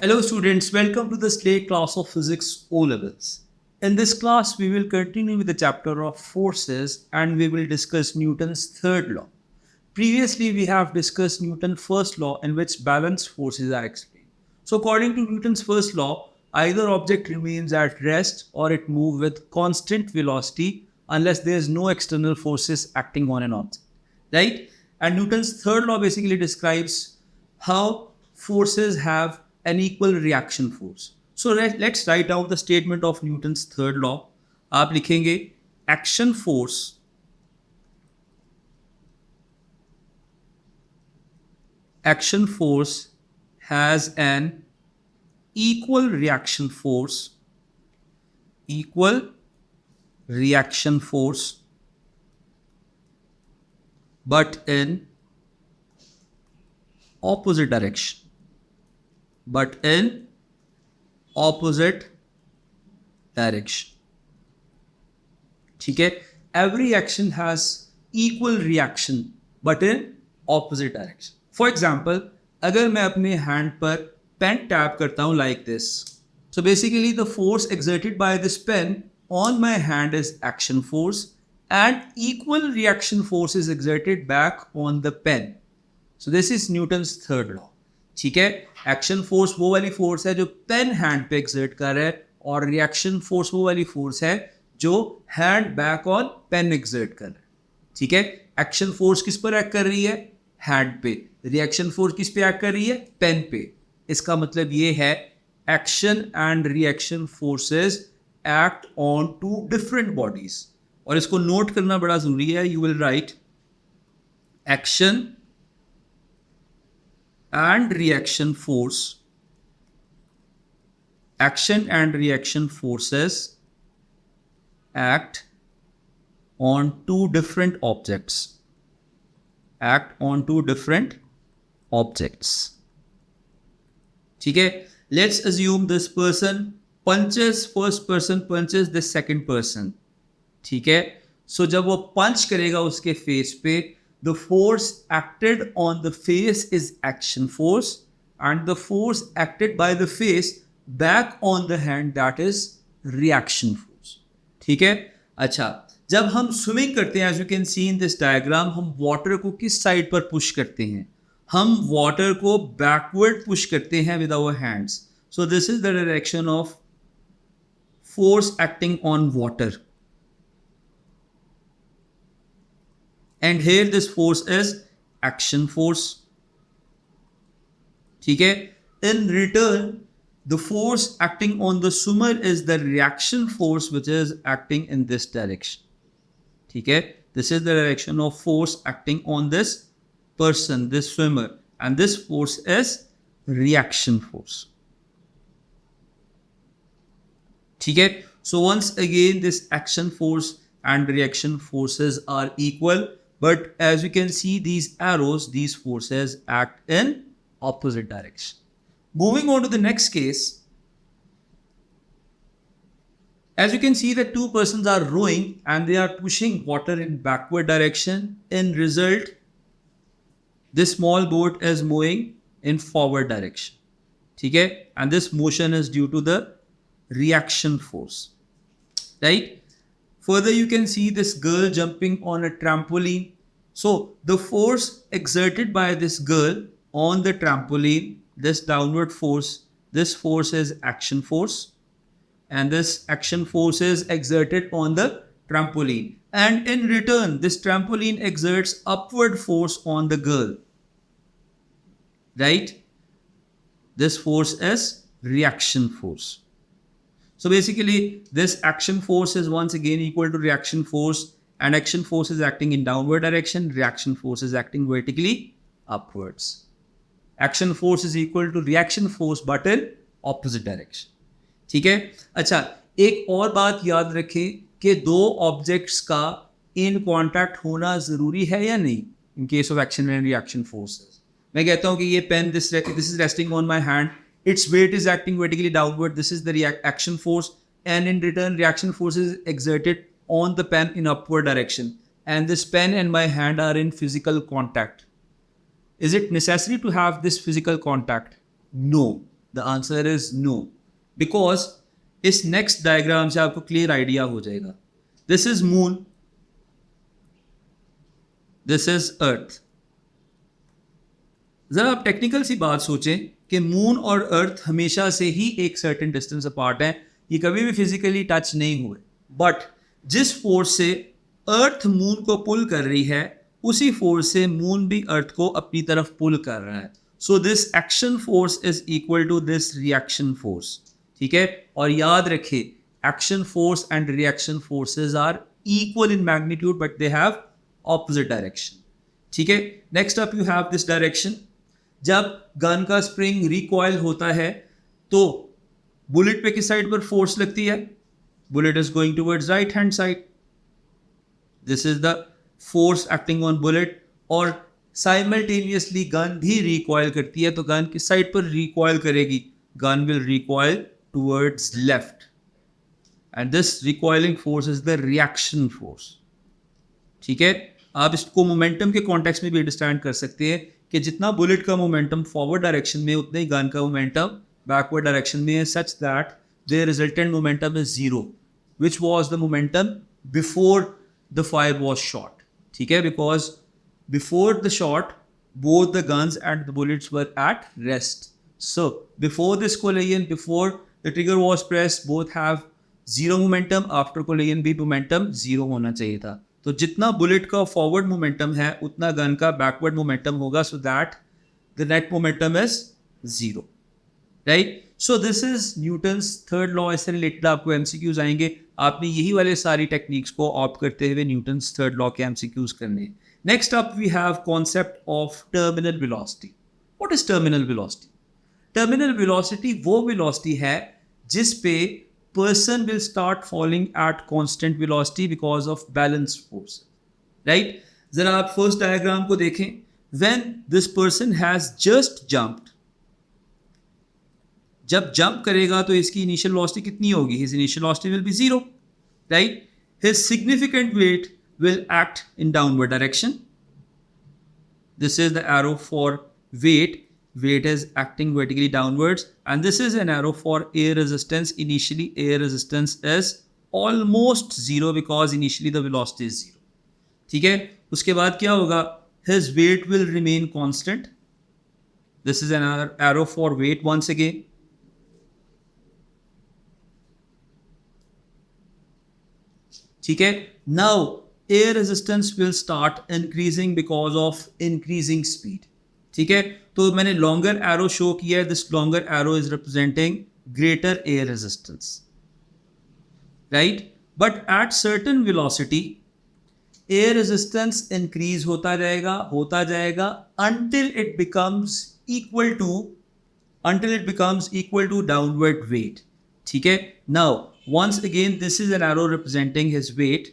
Hello students, welcome to the Slate class of Physics O-Levels. In this class, we will continue with the chapter of forces and we will discuss Newton's third law. Previously, we have discussed Newton's first law in which balanced forces are explained. So according to Newton's first law, either object remains at rest or it moves with constant velocity unless there is no external forces acting on an object, right? And Newton's third law basically describes how forces have an equal reaction force. So let's write down the statement of Newton's third law. आप लिखेंगे action force has an equal reaction force but in opposite direction. ठीक है, every action has equal reaction but in opposite direction. For example, अगर मैं अपने hand पर pen tap करता हूँ like this, so basically the force exerted by this pen on my hand is action force and equal reaction force is exerted back on the pen. So this is Newton's third law. ठीक है, action force वो वाली force है जो pen hand पे exert कर रहा है और रिएक्शन फोर्स वो वाली फोर्स है जो hand back on pen exert कर रहा है. ठीक है, एक्शन फोर्स किस पर एक्ट कर रही है? हैंड पे. रिएक्शन फोर्स किस पे एक्ट कर रही है? पेन पे. इसका मतलब ये है action and reaction forces act on two different bodies. और इसको नोट करना बड़ा जरूरी है. You will write action and reaction forces act on two different objects. ठीक है, let's assume this person first person punches the second person. ठीक है, so जब वो पंच करेगा उसके फेस पे, the force acted on the face is action force and the force acted by the face back on the hand, that is reaction force. ठीक है, अच्छा, जब हम स्विमिंग करते हैं, as you can see in this diagram, हम water को किस साइड पर पुश करते हैं? हम वाटर को बैकवर्ड पुश करते हैं with our hands. So this is the direction of force acting on water. And here this force is action force. ठीक है, in return the force acting on the swimmer is the reaction force which is acting in this direction. ठीक है, this is the direction of force acting on this person, this swimmer, and this force is reaction force. ठीक है, so once again this action force and reaction forces are equal. But as you can see, these arrows, these forces act in opposite direction. Moving on to the next case. As you can see that two persons are rowing and they are pushing water in backward direction. In result, this small boat is moving in forward direction. ठीक है? And this motion is due to the reaction force. Right? Further, you can see this girl jumping on a trampoline. So the force exerted by this girl on the trampoline, this downward force, this force is action force, and this action force is exerted on the trampoline. And in return, this trampoline exerts upward force on the girl. Right? This force is reaction force. So basically, this action force is once again equal to reaction force, and action force is acting in downward direction, reaction force is acting vertically upwards. Action force is equal to reaction force but in opposite direction. ठीक है, अच्छा, एक और बात याद रखें कि दो ऑब्जेक्ट्स का इन कॉन्टैक्ट होना ज़रूरी है या नहीं in case of action and reaction forces. मैं कहता हूँ कि ये pen this is resting on my hand, its weight is acting vertically downward, this is the action force, and in return reaction force is exerted on the pen in upward direction, and this pen and my hand are in physical contact. Is it necessary to have this physical contact? No. The answer is no, because इस next diagram से आपको clear idea हो जाएगा. This is moon, this is earth. जरा आप technical सी बात सोचें कि मून और अर्थ हमेशा से ही एक सर्टेन डिस्टेंस अपार्ट है, ये कभी भी फिजिकली टच नहीं हुए, बट जिस फोर्स से अर्थ मून को पुल कर रही है उसी फोर्स से मून भी अर्थ को अपनी तरफ पुल कर रहा है. So this action force is equal to this reaction force. ठीक है, और याद रखिए action force and reaction forces are equal in magnitude but they have opposite direction. ठीक है, next up you have this direction. जब गन का spring recoil होता है तो बुलेट पे किस साइड पर फोर्स लगती है? Bullet is going towards right hand side. This is the force acting on bullet. और साइमल्टेनियसली गन भी रिकॉइल करती है, तो गन किस साइड पर रिकॉइल करेगी? Gun will recoil towards left, and this recoiling force is the reaction force. ठीक है, आप इसको मोमेंटम के कॉन्टेक्स्ट में भी अंडरस्टैंड कर सकते हैं कि जितना बुलेट का मोमेंटम फॉरवर्ड डायरेक्शन में उतना ही गन का मोमेंटम बैकवर्ड डायरेक्शन में है, such that the resultant momentum is zero, which was the momentum before the fire was shot. ठीक है, because before the shot both the guns and the bullets were at rest. So before this collision, before the trigger was pressed, both have zero momentum. After collision भी momentum zero होना चाहिए था. तो जितना bullet का forward momentum है उतना gun का बैकवर्ड मोमेंटम होगा, so that the net momentum is zero. Right, so this is Newton's third law. इससे रिलेटेड आपको एमसीक्यूज आएंगे, आपने यही वाले सारी टेक्निक्स को ऑप्ट करते हुए न्यूटन्स थर्ड लॉ के एमसीक्यूज करने. Next up we have concept of terminal velocity. What is terminal velocity? Terminal velocity वो वेलोसिटी है जिस पे person will start falling at constant velocity because of balanced force. Right? जरा आप first diagram को देखें. When this person has just jumped, जब jump करेगा तो इसकी इनिशियल वेलोसिटी कितनी होगी? His initial velocity will be zero. Right? His significant weight will act in downward direction. This is the arrow for weight. Weight is acting vertically downwards, and this is an arrow for air resistance. Initially air resistance is almost zero because initially the velocity is zero. ठीक है, उसके बाद क्या होगा? His weight will remain constant. This is an arrow for weight once again. ठीक है, now air resistance will start increasing because of increasing speed. ठीक है, तो मैंने लॉन्गर एरो शो किया है. This longer arrow is representing greater air resistance. Right, but at certain velocity air resistance increase होता जाएगा until it becomes equal to downward weight. ठीक है, now once again this is an arrow representing his weight.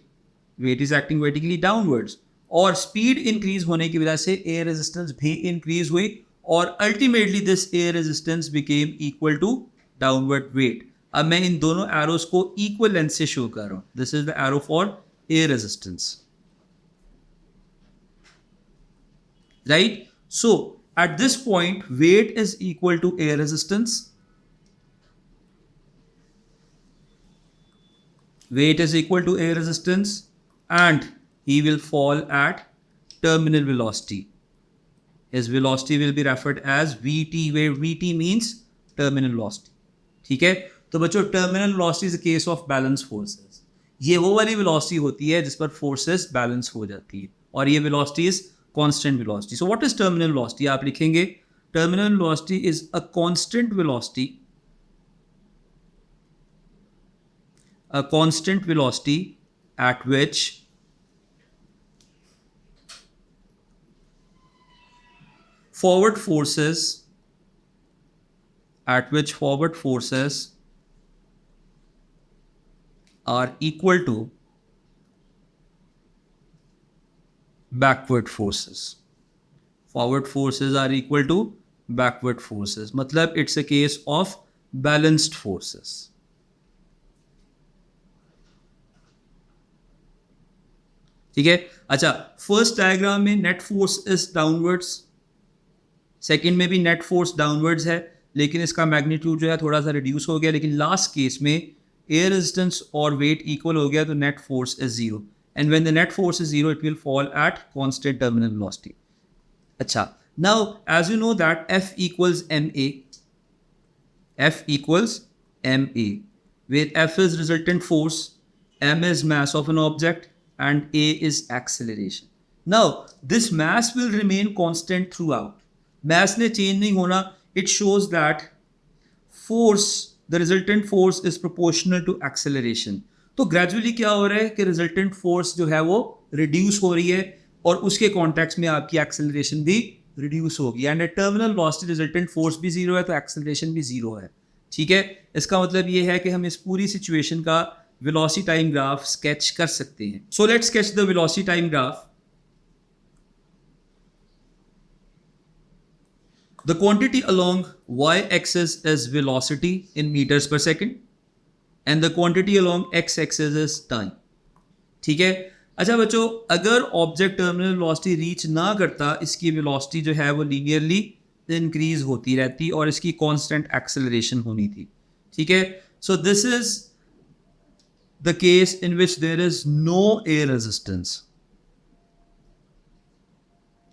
Weight is acting vertically downwards. और speed increase होने की वजह से air resistance भी इंक्रीज हुई, और ultimately this air resistance became equal to downward weight. अब मैं इन दोनों एरोस को इक्वल लेंथ से शो कर रहा हूं. This is the arrow for air resistance. Right, so at this point weight is equal to air resistance. Weight is equal to air resistance, and he will fall at terminal velocity. His velocity will be referred as Vt, where Vt means terminal velocity. ठीक है, तो बच्चों terminal velocity is a case of balance forces. ये वो वाली velocity होती है जिस पर forces balance हो जाती है, और ये velocity is constant velocity. So what is terminal velocity? आप लिखेंगे terminal velocity is a constant velocity at which forward forces are equal to backward forces. Forward forces are equal to backward forces. मतलब it's a case of balanced forces. ठीक है, अच्छा, first diagram में net force is downwards, second में भी net force downwards है. लेकिन इसका मैग्नीट्यूड जो है थोड़ा सा रिड्यूस हो गया, लेकिन लास्ट केस में एयर रेजिस्टेंस और वेट इक्वल हो गया तो net force is zero, and when the net force is zero it will fall at constant terminal velocity. अच्छा, now as you know that F equals ma, F equals ma, where F is resultant force, m is mass of an object, and a is acceleration. Now this mass will remain constant throughout. Mass ने change नहीं होना. It shows that force, the resultant force is proportional to acceleration. तो gradually क्या हो रहा है कि resultant force जो है वो reduce हो रही है और उसके context में आपकी acceleration भी reduce होगी, and terminal velocity resultant force भी zero है तो acceleration भी zero है. ठीक है, इसका मतलब ये है कि हम इस पूरी situation का velocity time graph sketch कर सकते हैं. So let's sketch the velocity time graph. The quantity along y-axis is velocity in meters per second and the quantity along x-axis is time. ठीक है. अच्छा बच्चों, अगर ऑब्जेक्ट टर्मिनल वेलोसिटी रीच ना करता, इसकी वेलोसिटी जो है वो लीनियरली इंक्रीज होती रहती और इसकी कांस्टेंट एक्सेलरेशन होनी थी. ठीक है. So this is the case in which there is no air resistance.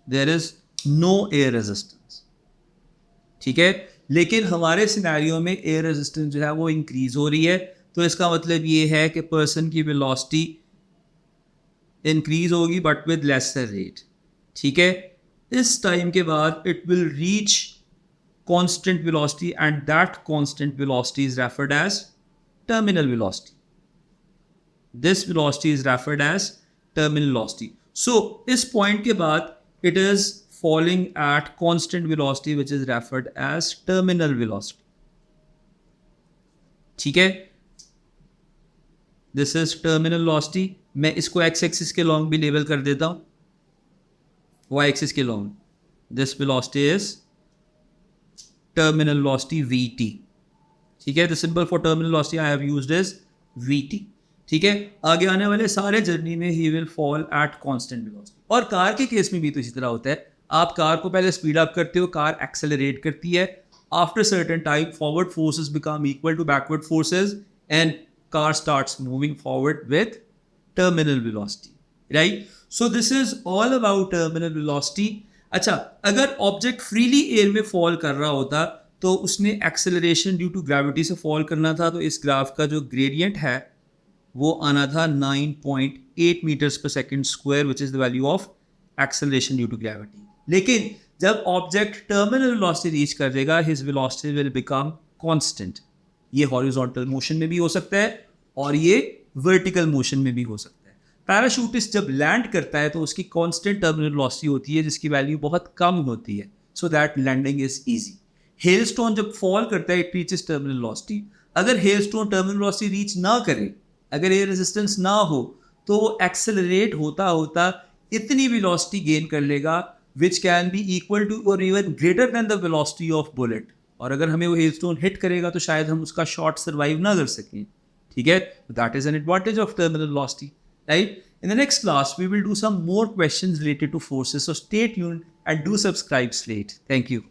There is no air resistance. ठीक है, लेकिन हमारे सिनेरियो में एयर रेजिस्टेंस जो है वो इंक्रीज हो रही है, तो इसका मतलब ये है कि पर्सन की वेलोसिटी इंक्रीज होगी बट विद लेसर रेट. ठीक है, इस टाइम के बाद it will reach constant velocity and that constant velocity is referred as terminal velocity. This velocity is referred as terminal velocity. So इस पॉइंट के बाद it is falling at constant velocity which is referred as terminal velocity. ठीक है, this is terminal velocity. मैं इसको x axis के long भी label कर देता हूं, y axis के long. this velocity is terminal velocity vt. ठीक है, the symbol for terminal velocity I have used is vt. ठीक है, आगे आने वाले सारे जर्नी में he will fall at constant velocity. और कार के केस में भी तो इसी तरह होता है. आप कार को पहले स्पीड अप करते हो, कार एक्सेलरेट करती है, after certain time forward forces become equal to backward forces and car starts moving forward with terminal velocity. Right, so this is all about terminal velocity. अच्छा, अगर object freely air में fall कर रहा होता तो उसने एक्सेलरेशन ड्यू टू ग्रेविटी से fall करना था, तो इस ग्राफ का जो ग्रेडियंट है वो आना था 9.8 meters per second square which is the value of acceleration due to gravity. लेकिन जब ऑब्जेक्ट टर्मिनल वेलोसिटी रीच कर देगा, his velocity will become constant. ये हॉरिजॉन्टल मोशन में भी हो सकता है और ये वर्टिकल मोशन में भी हो सकता है. पैराशूटिस्ट जब लैंड करता है तो उसकी कांस्टेंट टर्मिनल वेलोसिटी होती है जिसकी वैल्यू बहुत कम होती है, so that landing is easy. Hailstone जब फॉल करता है इट रीचेस टर्मिनल वेलोसिटी. अगर हेलस्टोन टर्मिनल वेलोसिटी रीच ना करे, अगर एयर रेजिस्टेंस ना हो, तो वो एक्सेलरेट होता होता इतनी वेलोसिटी गेन कर लेगा which can be equal to or even greater than the velocity of bullet. और अगर हमें वो हेलस्टोन हिट करेगा तो शायद हम उसका शॉट सर्वाइव ना कर सकें. ठीक है, that is an advantage of terminal velocity, right? In the next class we will do some more questions related to forces, so stay tuned and do subscribe Slate. Thank you.